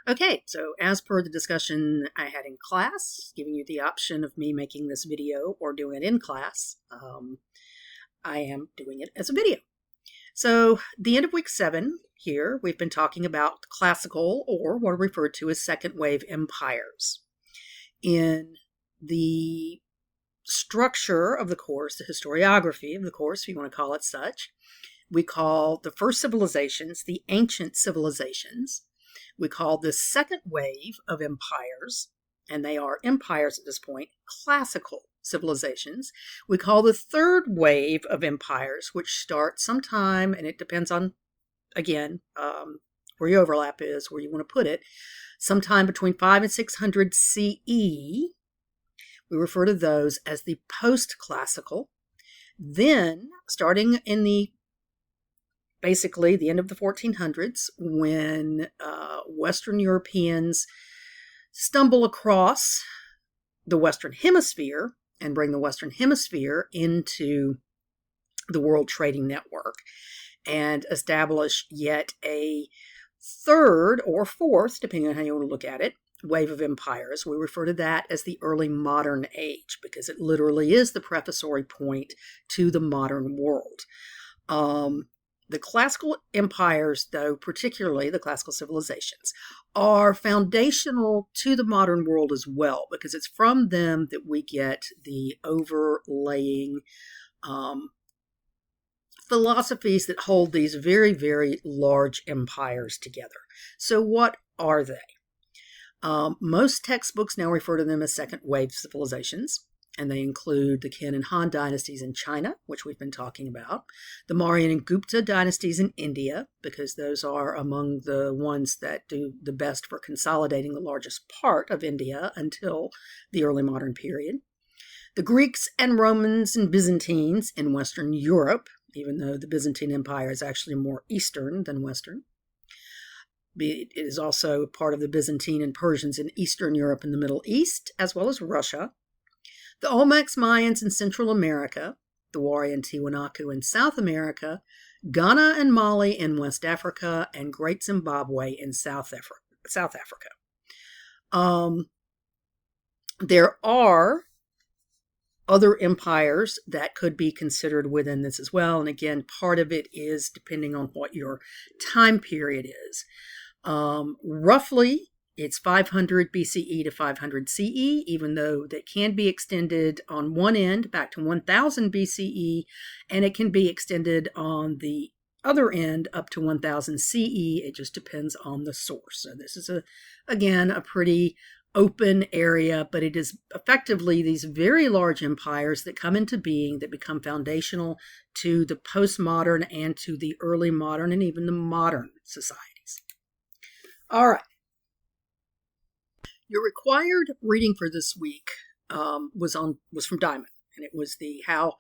Okay, so as per the discussion I had in class, giving you the option of me making this video or doing it in class, I am doing it as a video. So the end of week 7 here, we've been talking about classical, or what are referred to as second wave empires. In the structure of the course, the historiography of the course, if you want to call it such, we call the first civilizations the ancient civilizations. We call the second wave of empires, and they are empires at this point, classical civilizations. We call the third wave of empires, which start sometime, and it depends on, again, where your overlap is, where you want to put it, sometime between 5 and 600 CE. We refer to those as the post-classical. Then, starting in basically the end of the 1400s, when Western Europeans stumble across the Western Hemisphere and bring the Western Hemisphere into the World Trading Network and establish yet a third or fourth, depending on how you want to look at it, wave of empires. We refer to that as the early modern age because it literally is the prefatory point to the modern world. The classical empires, though, particularly the classical civilizations, are foundational to the modern world as well, because it's from them that we get the overlaying philosophies that hold these very, very large empires together. So what are they? Most textbooks now refer to them as second wave civilizations. And they include the Qin and Han dynasties in China, which we've been talking about, the Mauryan and Gupta dynasties in India, because those are among the ones that do the best for consolidating the largest part of India until the early modern period, the Greeks and Romans and Byzantines in Western Europe, even though the Byzantine Empire is actually more Eastern than Western. It is also part of the Byzantine and Persians in Eastern Europe and the Middle East, as well as Russia. The Olmecs Mayans in Central America, the Wari and Tiwanaku in South America, Ghana and Mali in West Africa, and Great Zimbabwe in South Africa. There are other empires that could be considered within this as well. And again, part of it is depending on what your time period is. Roughly, it's 500 BCE to 500 CE, even though that can be extended on one end back to 1000 BCE, and it can be extended on the other end up to 1000 CE. It just depends on the source. So this is, again, a pretty open area, but it is effectively these very large empires that come into being that become foundational to the postmodern and to the early modern and even the modern societies. All right. Your required reading for this week was from Diamond, and it was the how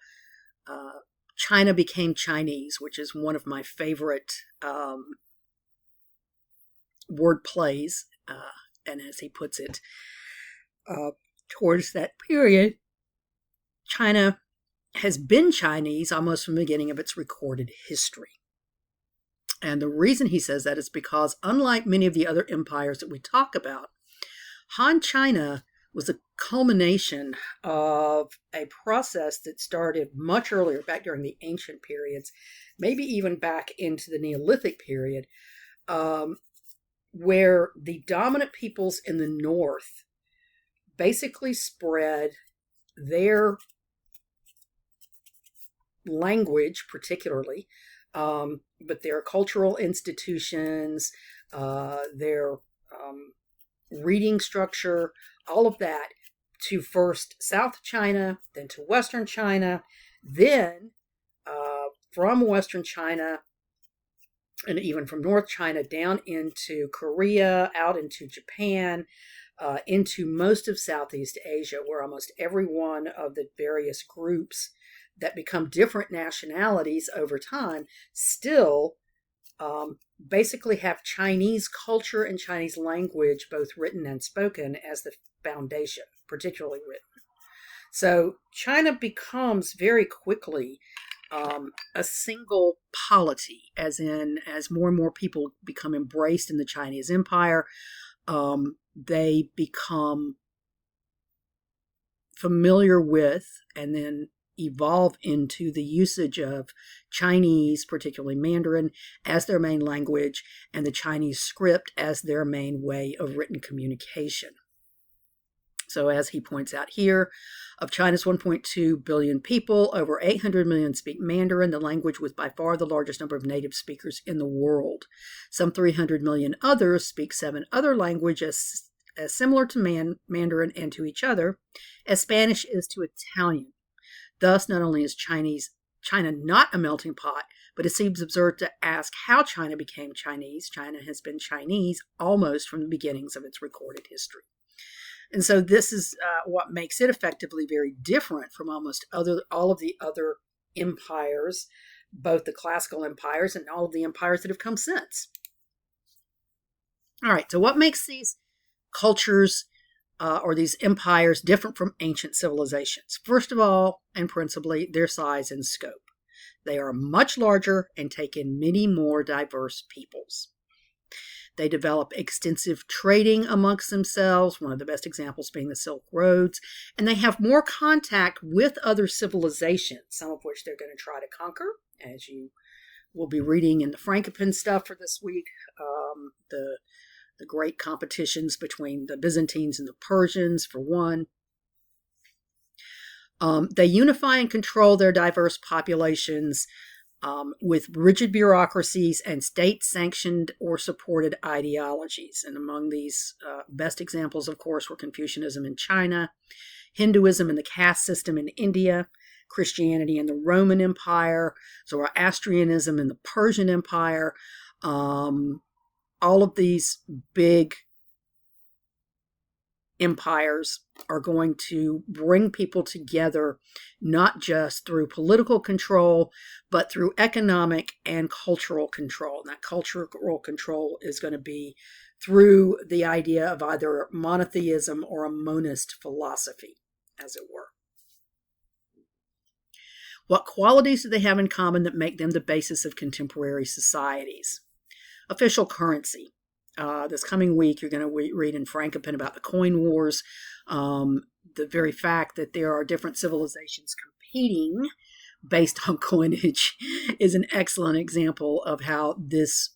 China became Chinese, which is one of my favorite word plays, and as he puts it, towards that period, China has been Chinese almost from the beginning of its recorded history. And the reason he says that is because, unlike many of the other empires that we talk about, Han China was a culmination of a process that started much earlier, back during the ancient periods, maybe even back into the Neolithic period, where the dominant peoples in the north basically spread their language, particularly, but their cultural institutions, their reading structure, all of that, to first South China, then to Western China, then from Western China, and even from North China down into Korea, out into Japan, into most of Southeast Asia, where almost every one of the various groups that become different nationalities over time still basically have Chinese culture and Chinese language, both written and spoken, as the foundation, particularly written. So China becomes very quickly a single polity, as more and more people become embraced in the Chinese empire. they become familiar with and then evolve into the usage of Chinese, particularly Mandarin, as their main language, and the Chinese script as their main way of written communication. So as he points out here, of China's 1.2 billion people, over 800 million speak Mandarin, the language with by far the largest number of native speakers in the world. Some 300 million others speak 7 other languages as similar to Mandarin and to each other as Spanish is to Italian. Thus, not only is China not a melting pot, but it seems absurd to ask how China became Chinese. China has been Chinese almost from the beginnings of its recorded history. And so this is what makes it effectively very different from almost all of the other empires, both the classical empires and all of the empires that have come since. All right, so what makes these cultures or these empires different from ancient civilizations? First of all, and principally, their size and scope. They are much larger and take in many more diverse peoples. They develop extensive trading amongst themselves, one of the best examples being the Silk Roads, and they have more contact with other civilizations, some of which they're going to try to conquer, as you will be reading in the Frankopan stuff for this week. The great competitions between the Byzantines and the Persians, for one. They unify and control their diverse populations with rigid bureaucracies and state-sanctioned or supported ideologies. And among these best examples, of course, were Confucianism in China, Hinduism and the caste system in India, Christianity in the Roman Empire, Zoroastrianism in the Persian Empire. All of these big empires are going to bring people together, not just through political control, but through economic and cultural control. And that cultural control is going to be through the idea of either monotheism or a monist philosophy, as it were. What qualities do they have in common that make them the basis of contemporary societies? Official currency. This coming week, you're going to read in Frankopan about the coin wars. The very fact that there are different civilizations competing based on coinage is an excellent example of how this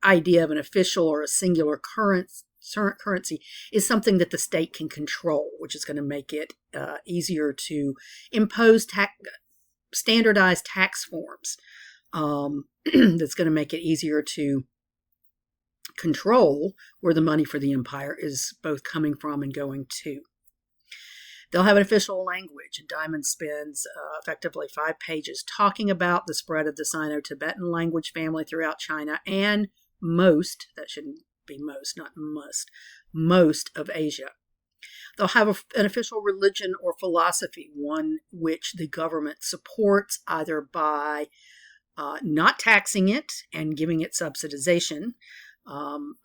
idea of an official or a singular currency is something that the state can control, which is going to make it easier to impose standardized tax forms. That's going to make it easier to control where the money for the empire is both coming from and going to. They'll have an official language, and Diamond spends effectively 5 pages talking about the spread of the Sino-Tibetan language family throughout China and most, that shouldn't be most, not must, most of Asia. They'll have an official religion or philosophy, one which the government supports either by not taxing it and giving it subsidization,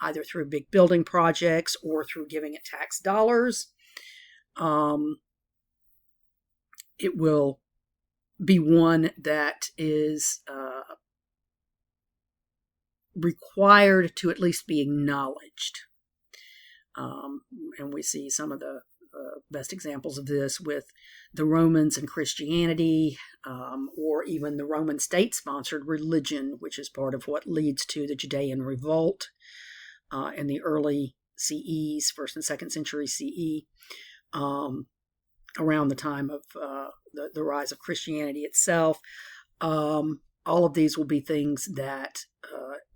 either through big building projects or through giving it tax dollars. It will be one that is required to at least be acknowledged. And we see some of the best examples of this with the Romans and Christianity, or even the Roman state-sponsored religion, which is part of what leads to the Judean revolt in the early CEs, 1st and 2nd century CE, around the time of the rise of Christianity itself. All of these will be things that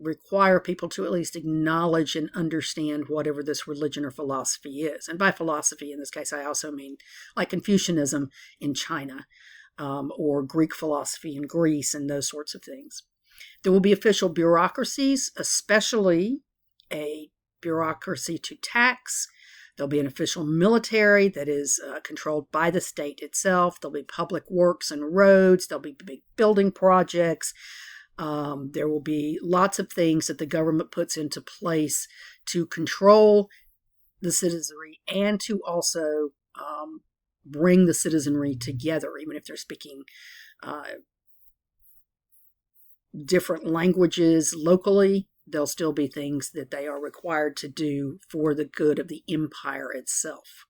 require people to at least acknowledge and understand whatever this religion or philosophy is. And by philosophy, in this case, I also mean like Confucianism in China, or Greek philosophy in Greece, and those sorts of things. There will be official bureaucracies, especially a bureaucracy to tax. There'll be an official military that is controlled by the state itself. There'll be public works and roads. There'll be big building projects. There will be lots of things that the government puts into place to control the citizenry and to also bring the citizenry together, even if they're speaking different languages locally. there'll still be things that they are required to do for the good of the empire itself.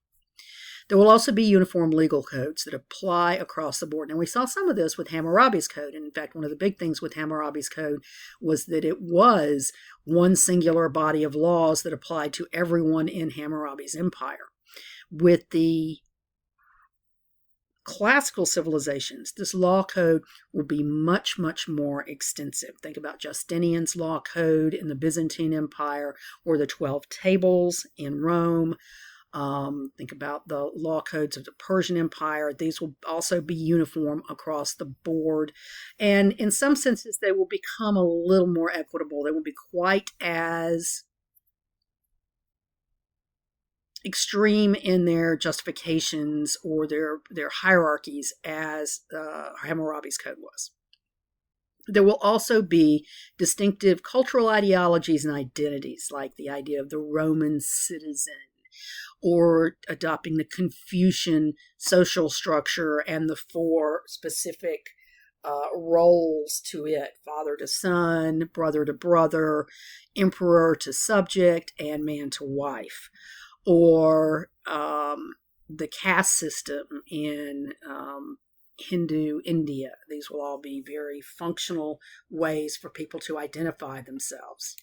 There will also be uniform legal codes that apply across the board. And we saw some of this with Hammurabi's Code. And in fact, one of the big things with Hammurabi's Code was that it was one singular body of laws that applied to everyone in Hammurabi's empire. With the classical civilizations, this law code will be much, much more extensive. Think about Justinian's law code in the Byzantine Empire, or the 12 Tables in Rome. Think about the law codes of the Persian Empire. These will also be uniform across the board. And in some senses, they will become a little more equitable. They won't be quite as extreme in their justifications or their hierarchies as Hammurabi's Code was. There will also be distinctive cultural ideologies and identities, like the idea of the Roman citizen, or adopting the Confucian social structure and the 4 specific roles to it: father to son, brother to brother, emperor to subject, and man to wife. Or the caste system in Hindu India. These will all be very functional ways for people to identify themselves.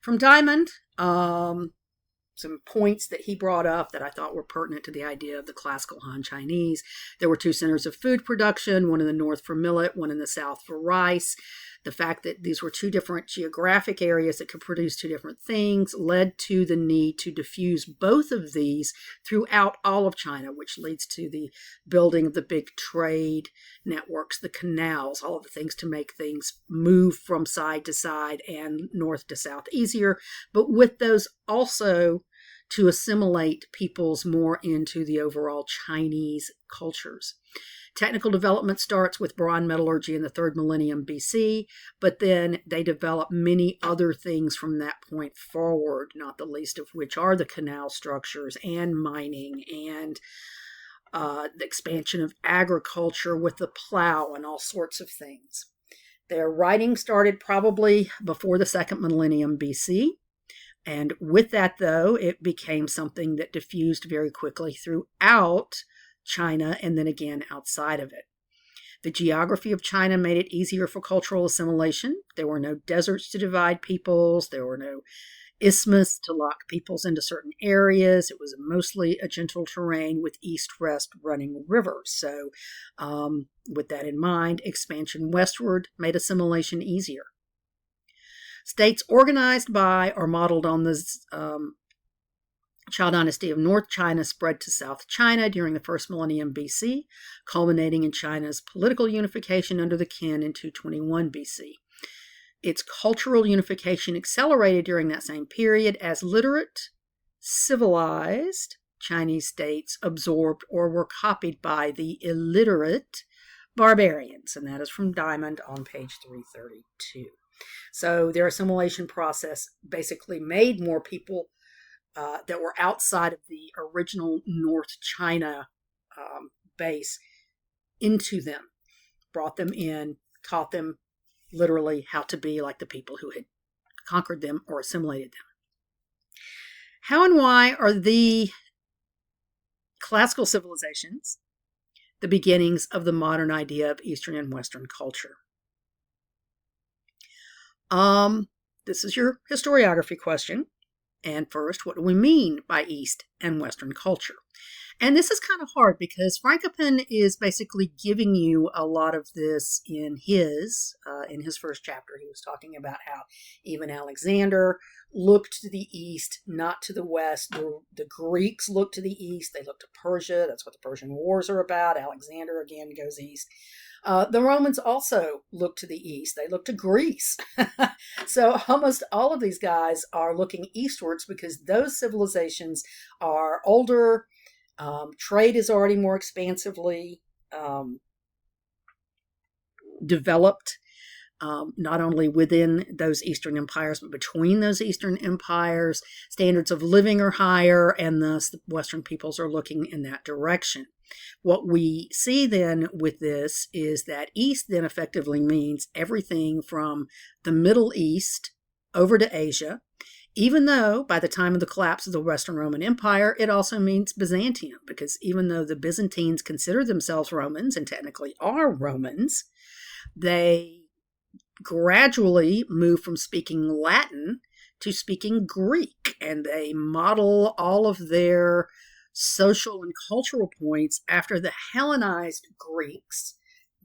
From Diamond, some points that he brought up that I thought were pertinent to the idea of the classical Han Chinese. There were 2 centers of food production, one in the north for millet, one in the south for rice. The fact that these were 2 different geographic areas that could produce 2 different things led to the need to diffuse both of these throughout all of China, which leads to the building of the big trade networks, the canals, all of the things to make things move from side to side and north to south easier. But with those also to assimilate peoples more into the overall Chinese cultures. Technical development starts with bronze metallurgy in the 3rd millennium BC, but then they develop many other things from that point forward, not the least of which are the canal structures and mining and the expansion of agriculture with the plow and all sorts of things. Their writing started probably before the 2nd millennium BC. And with that, though, it became something that diffused very quickly throughout China and then again outside of it. The geography of China made it easier for cultural assimilation. There were no deserts to divide peoples. There were no isthmus to lock peoples into certain areas. It was mostly a gentle terrain with east-west running rivers. So with that in mind, expansion westward made assimilation easier. States organized by or modeled on the Zhou dynasty of North China spread to South China during the 1st millennium BC, culminating in China's political unification under the Qin in 221 BC. Its cultural unification accelerated during that same period as literate, civilized Chinese states absorbed or were copied by the illiterate barbarians, and that is from Diamond on page 332. So their assimilation process basically made more people that were outside of the original North China base into them, brought them in, taught them literally how to be like the people who had conquered them or assimilated them. How and why are the classical civilizations the beginnings of the modern idea of Eastern and Western culture? This is your historiography question. And first, what do we mean by East and Western culture? And this is kind of hard because Frankopan is basically giving you a lot of this in his first chapter. He was talking about how even Alexander looked to the east, not to the west. The Greeks looked to the east. They looked to Persia. That's what the Persian Wars are about. Alexander, again, goes east. The Romans also looked to the east. They looked to Greece. So almost all of these guys are looking eastwards because those civilizations are older. Trade is already more expansively developed, not only within those Eastern empires, but between those Eastern empires. Standards of living are higher, and thus the Western peoples are looking in that direction. what we see then with this is that East then effectively means everything from the Middle East over to Asia, even though by the time of the collapse of the Western Roman Empire, it also means Byzantium, because even though the Byzantines consider themselves Romans and technically are Romans, they gradually move from speaking Latin to speaking Greek, and they model all of their social and cultural points after the Hellenized Greeks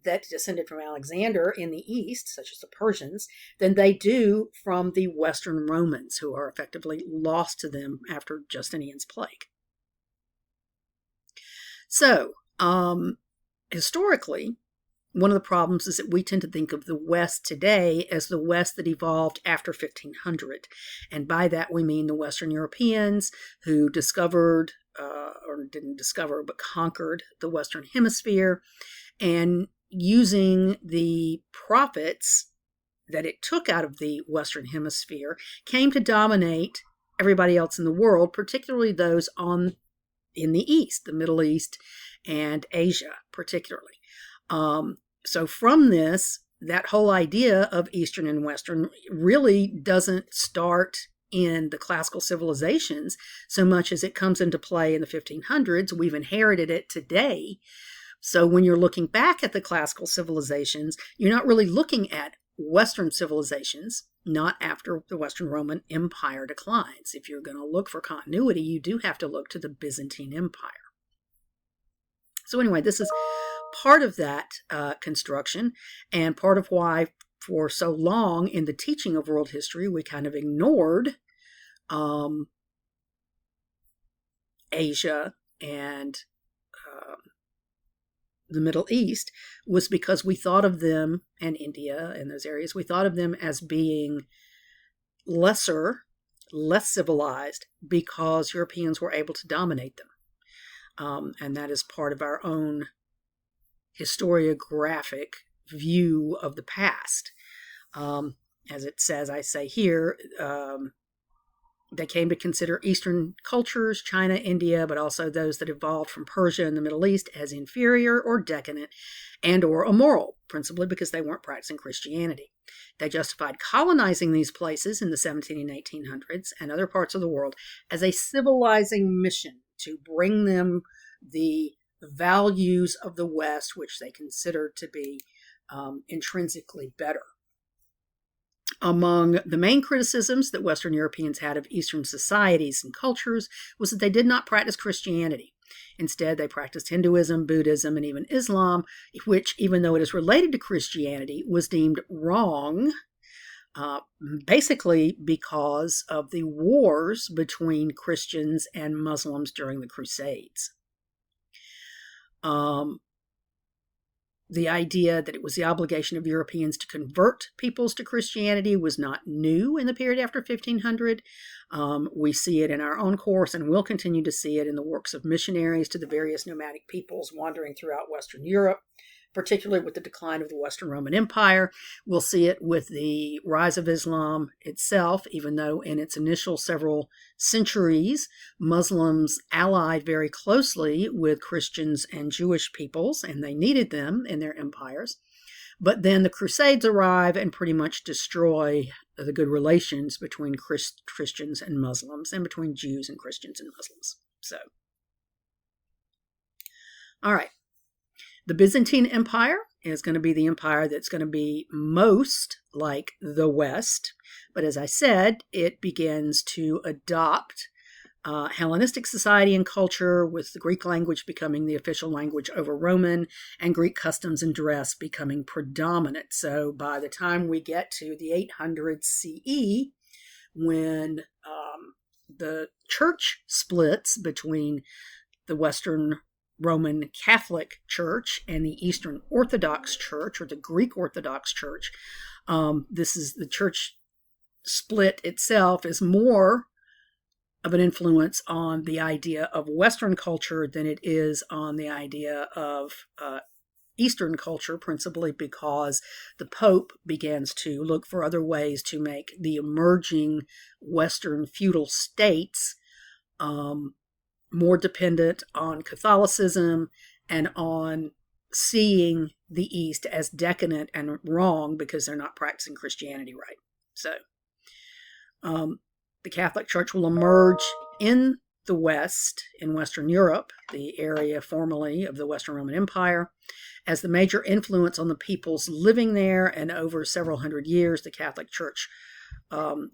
that descended from Alexander in the East, such as the Persians, than they do from the Western Romans, who are effectively lost to them after Justinian's plague. So, historically, one of the problems is that we tend to think of the West today as the West that evolved after 1500. And by that we mean the Western Europeans who discovered, or didn't discover, but conquered the Western Hemisphere, and using the profits that it took out of the Western Hemisphere, came to dominate everybody else in the world, particularly those in the East, the Middle East and Asia particularly. So from this, that whole idea of Eastern and Western really doesn't start in the classical civilizations so much as it comes into play in the 1500s. We've inherited it today. So when you're looking back at the classical civilizations, you're not really looking at Western civilizations, not after the Western Roman Empire declines. If you're going to look for continuity, you do have to look to the Byzantine Empire. So anyway, this is part of that construction, and part of why for so long in the teaching of world history we kind of ignored Asia and the Middle East, was because we thought of them, and India and those areas, we thought of them as being lesser, less civilized, because Europeans were able to dominate them. And that is part of our own historiographic view of the past. As it says, I say here, they came to consider Eastern cultures, China, India, but also those that evolved from Persia and the Middle East as inferior or decadent and or immoral, principally because they weren't practicing Christianity. They justified colonizing these places in the 17 and 1800s and other parts of the world as a civilizing mission to bring them the values of the West, which they considered to be intrinsically better. Among the main criticisms that Western Europeans had of Eastern societies and cultures was that they did not practice Christianity. Instead, they practiced Hinduism, Buddhism, and even Islam, which, even though it is related to Christianity, was deemed wrong, basically because of the wars between Christians and Muslims during the Crusades. The idea that it was the obligation of Europeans to convert peoples to Christianity was not new in the period after 1500. We see it in our own course, and we'll continue to see it in the works of missionaries to the various nomadic peoples wandering throughout Western Europe, particularly with the decline of the Western Roman Empire. We'll see it with the rise of Islam itself, even though in its initial several centuries, Muslims allied very closely with Christians and Jewish peoples, and they needed them in their empires. But then the Crusades arrive and pretty much destroy the good relations between Christians and Muslims, and between Jews and Christians and Muslims. So, all right. The Byzantine Empire is going to be the empire that's going to be most like the West. But as I said, it begins to adopt Hellenistic society and culture, with the Greek language becoming the official language over Roman, and Greek customs and dress becoming predominant. So by the time we get to the 800s CE, when the church splits between the Western Roman Catholic Church and the Eastern Orthodox Church, or the Greek Orthodox Church, this is the church split itself is more of an influence on the idea of Western culture than it is on the idea of Eastern culture, principally because the Pope begins to look for other ways to make the emerging Western feudal states more dependent on Catholicism and on seeing the East as decadent and wrong because they're not practicing Christianity right. So the Catholic Church will emerge in the West, in Western Europe, the area formerly of the Western Roman Empire, as the major influence on the peoples living there. And over several hundred years, the Catholic Church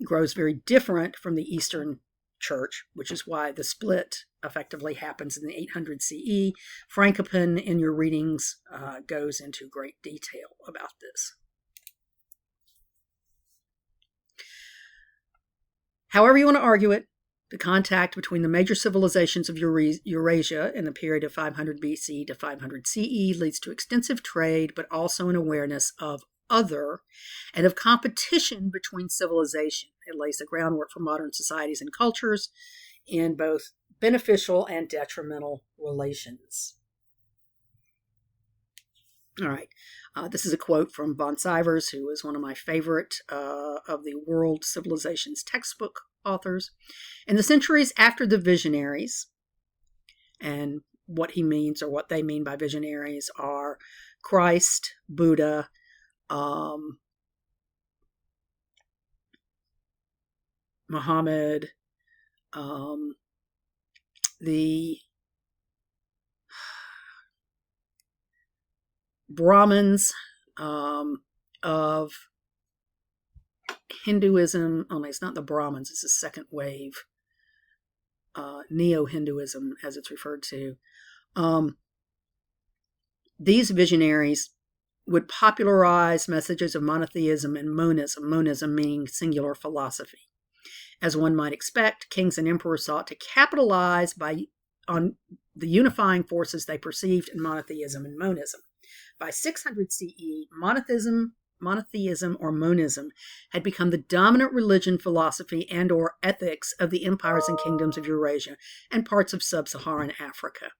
grows very different from the Eastern Church, which is why the split effectively happens in the 800 CE. Frankopan, in your readings, goes into great detail about this. However you want to argue it, the contact between the major civilizations of Eurasia in the period of 500 BC to 500 CE leads to extensive trade, but also an awareness of other and of competition between civilization. It lays the groundwork for modern societies and cultures in both beneficial and detrimental relations. All right. This is a quote from von Sivers, who is one of my favorite of the World Civilizations textbook authors. In the centuries after the visionaries, and what he means or what they mean by visionaries are Christ, Buddha, Muhammad, the Brahmins of Hinduism. Oh, no, it's not the Brahmins, it's the second wave, Neo-Hinduism, as it's referred to. These visionaries would popularize messages of monotheism and monism, monism meaning singular philosophy. As one might expect, kings and emperors sought to capitalize on the unifying forces they perceived in monotheism and monism. By 600 CE, monotheism or monism had become the dominant religion, philosophy, and or ethics of the empires and kingdoms of Eurasia and parts of sub-Saharan Africa.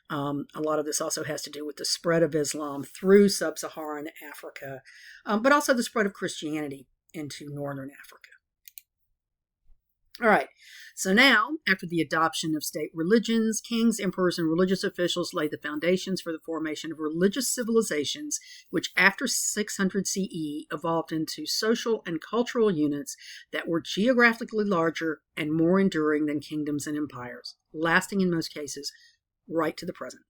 A lot of this also has to do with the spread of Islam through sub-Saharan Africa, but also the spread of Christianity into northern Africa. All right, so now, after the adoption of state religions, kings, emperors, and religious officials laid the foundations for the formation of religious civilizations, which after 600 CE evolved into social and cultural units that were geographically larger and more enduring than kingdoms and empires, lasting in most cases right to the present.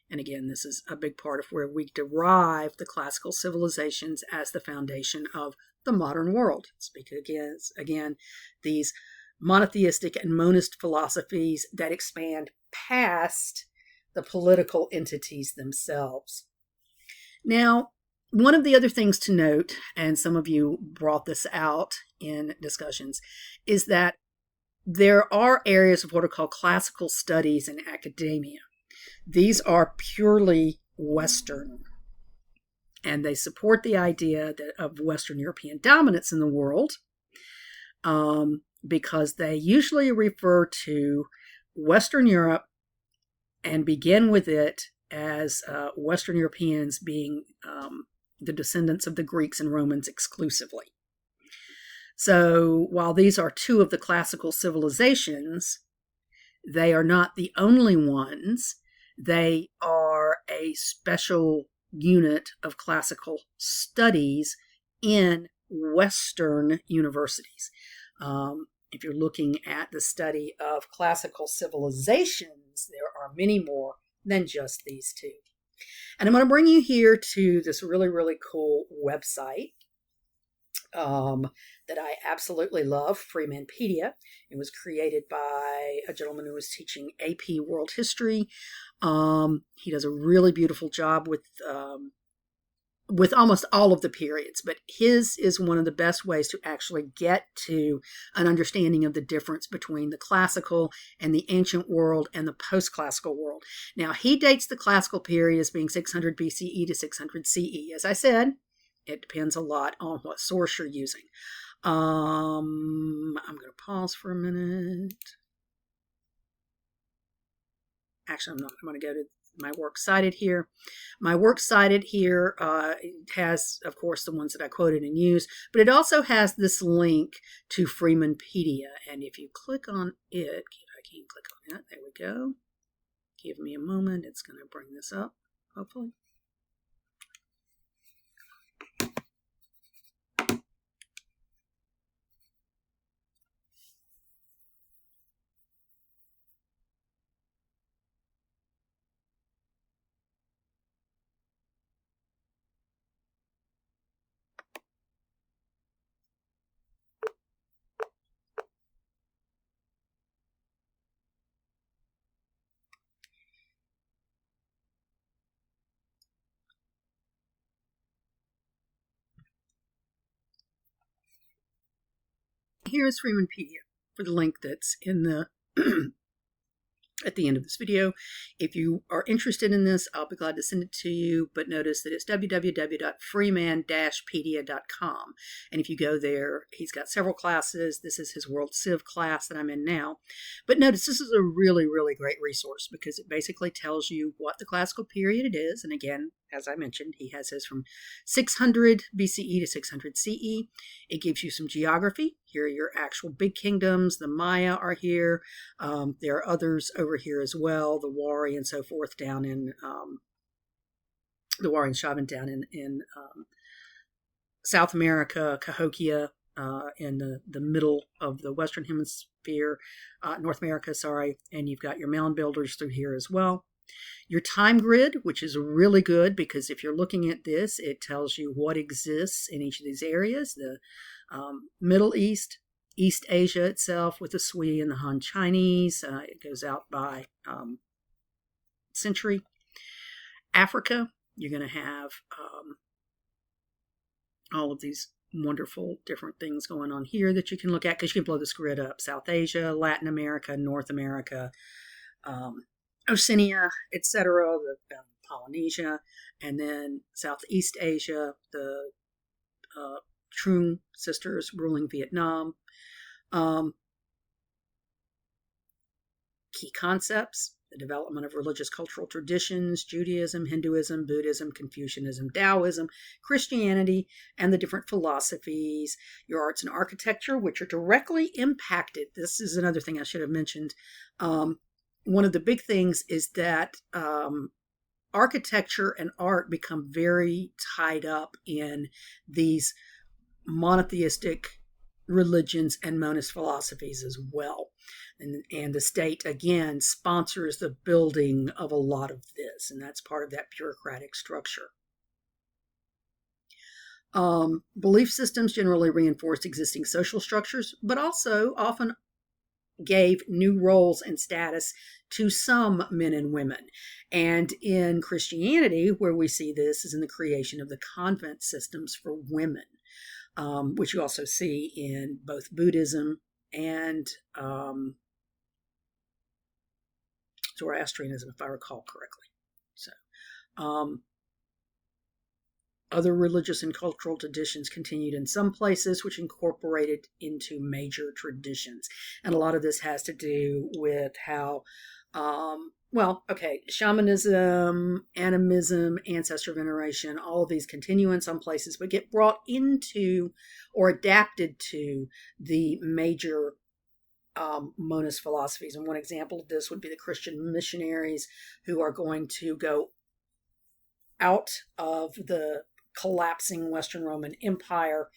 And again, this is a big part of where we derive the classical civilizations as the foundation of the modern world. Speak again, these monotheistic and monist philosophies that expand past the political entities themselves. Now, one of the other things to note, and some of you brought this out in discussions, is that there are areas of what are called classical studies in academia. These are purely Western, and they support the idea of Western European dominance in the world, because they usually refer to Western Europe and begin with it as Western Europeans being the descendants of the Greeks and Romans exclusively. So while these are two of the classical civilizations, they are not the only ones. They are a special unit of classical studies in Western universities. If you're looking at the study of classical civilizations, there are many more than just these two. And I'm going to bring you here to this really, really cool website that I absolutely love, Freemanpedia. It was created by a gentleman who was teaching AP World History. He does a really beautiful job with almost all of the periods, but his is one of the best ways to actually get to an understanding of the difference between the classical and the ancient world and the post-classical world. Now, he dates the classical period as being 600 BCE to 600 CE. As I said, it depends a lot on what source you're using. I'm going to pause for a minute. Actually, I'm not. I'm going to go to my works cited here. My works cited here has, of course, the ones that I quoted and used, but it also has this link to Freemanpedia. And if you click on it, if I can click on it, there we go. Give me a moment. It's going to bring this up, hopefully. Here's Freemanpedia for the link that's in the at the end of this video. If you are interested in this, I'll be glad to send it to you, but notice that it's www.freeman-pedia.com. And if you go there, he's got several classes. This is his World Civ class that I'm in now. But notice this is a really, really great resource because it basically tells you what the classical period it is. And again, as I mentioned, he has his from 600 BCE to 600 CE. It gives you some geography. Here are your actual big kingdoms. The Maya are here. There are others over here as well, the Wari and so forth down in the Wari and Shavan down in South America, Cahokia in the middle of the Western Hemisphere, North America, sorry, and you've got your mound builders through here as well. Your time grid, which is really good because if you're looking at this, it tells you what exists in each of these areas. The Middle East, East Asia itself with the Sui and the Han Chinese. It goes out by century. Africa, you're going to have all of these wonderful different things going on here that you can look at because you can blow this grid up. South Asia, Latin America, North America, Oceania, etc., Polynesia, and then Southeast Asia, the Trung sisters ruling Vietnam. Key concepts: the development of religious cultural traditions, Judaism, Hinduism, Buddhism, Confucianism, Taoism, Christianity, and the different philosophies. Your arts and architecture, which are directly impacted. This is another thing I should have mentioned. One of the big things is that architecture and art become very tied up in these monotheistic religions and monist philosophies as well. And the state, again, sponsors the building of a lot of this, and that's part of that bureaucratic structure. Belief systems generally reinforced existing social structures, but also often gave new roles and status to some men and women. And in Christianity, where we see this is in the creation of the convent systems for women, which you also see in both Buddhism and Zoroastrianism, if I recall correctly. So, other religious and cultural traditions continued in some places, which incorporated into major traditions. And a lot of this has to do with how, shamanism, animism, ancestor veneration, all of these continue in some places, but get brought into or adapted to the major monist philosophies. And one example of this would be the Christian missionaries who are going to go out of the collapsing Western Roman Empire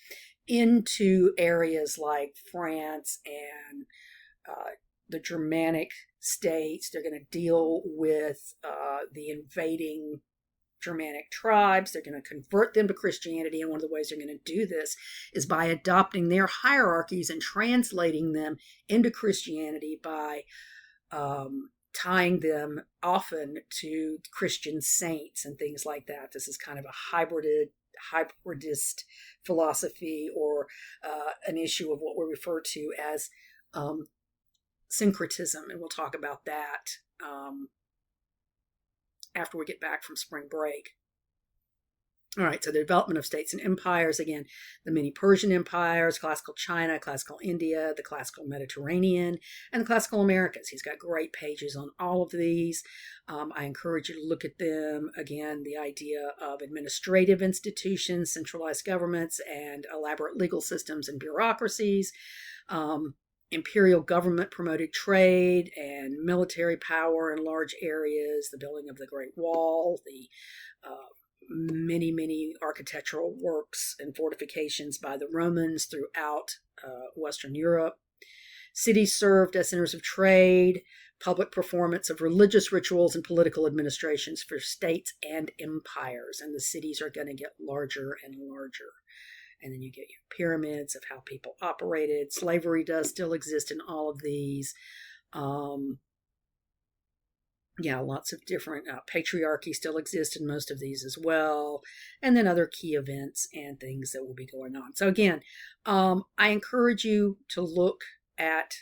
into areas like France and the Germanic states. They're going to deal with the invading Germanic tribes. They're going to convert them to Christianity, and one of the ways they're going to do this is by adopting their hierarchies and translating them into Christianity by tying them often to Christian saints and things like that. This is kind of a hybridist philosophy, or an issue of what we refer to as syncretism, and we'll talk about that after we get back from spring break. All right, so the development of states and empires, again, the many Persian empires, classical China, classical India, the classical Mediterranean, and the classical Americas. He's got great pages on all of these. I encourage you to look at them. Again, the idea of administrative institutions, centralized governments, and elaborate legal systems and bureaucracies. imperial government promoted trade and military power in large areas, the building of the Great Wall, the many architectural works and fortifications by the Romans throughout Western Europe. Cities served as centers of trade, public performance of religious rituals, and political administrations for states and empires. And the cities are going to get larger and larger. And then you get your pyramids of how people operated. Slavery does still exist in all of these. Lots of different patriarchy still exist in most of these as well. And then other key events and things that will be going on. So again, I encourage you to look at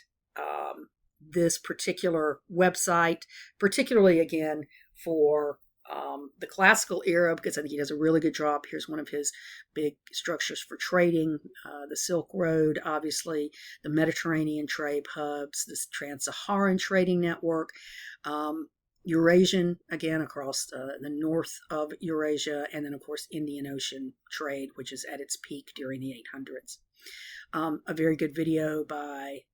this particular website, particularly again for the classical era, because I think he does a really good job. Here's one of his big structures for trading, the Silk Road, obviously, the Mediterranean trade hubs, this Trans-Saharan trading network, Eurasian, again, across the north of Eurasia, and then, of course, Indian Ocean trade, which is at its peak during the 800s. A very good video by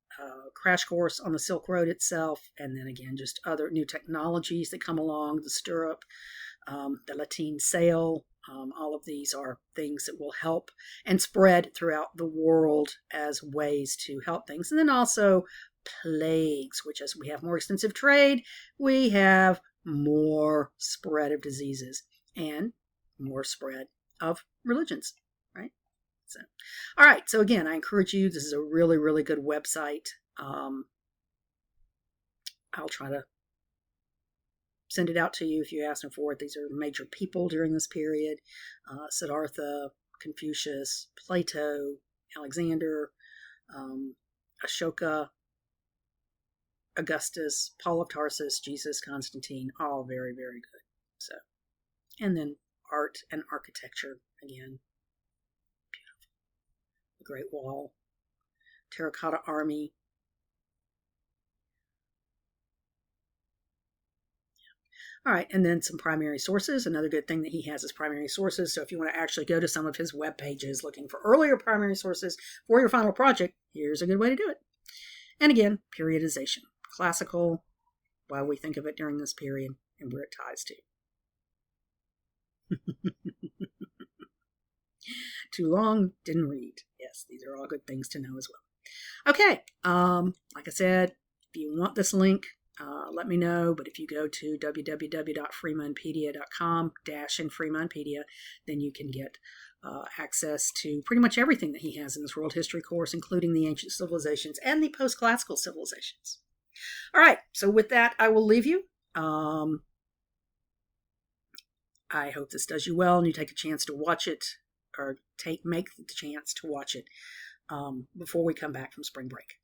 Crash Course on the Silk Road itself, and then again, just other new technologies that come along, the stirrup, the lateen sail. All of these are things that will help and spread throughout the world as ways to help things. And then also plagues, which as we have more extensive trade, we have more spread of diseases and more spread of religions, right? So, all right. So again, I encourage you. This is a really, really good website. I'll try to send it out to you if you ask them for it. These are major people during this period. Siddhartha, Confucius, Plato, Alexander, Ashoka, Augustus, Paul of Tarsus, Jesus, Constantine, all very, very good. So, and then art and architecture, again, beautiful. The Great Wall, Terracotta Army. All right, and then some primary sources. Another good thing that he has is primary sources. So if you want to actually go to some of his web pages looking for earlier primary sources for your final project, here's a good way to do it. And again, periodization. Classical, why we think of it during this period, and where it ties to. Too long, didn't read. Yes, these are all good things to know as well. Okay, like I said, if you want this link, let me know. But if you go to www.freemanpedia.com/in-freemanpedia, then you can get access to pretty much everything that he has in this world history course, including the ancient civilizations and the post-classical civilizations. All right, so with that, I will leave you. I hope this does you well and you take a chance to watch it, or make the chance to watch it before we come back from spring break.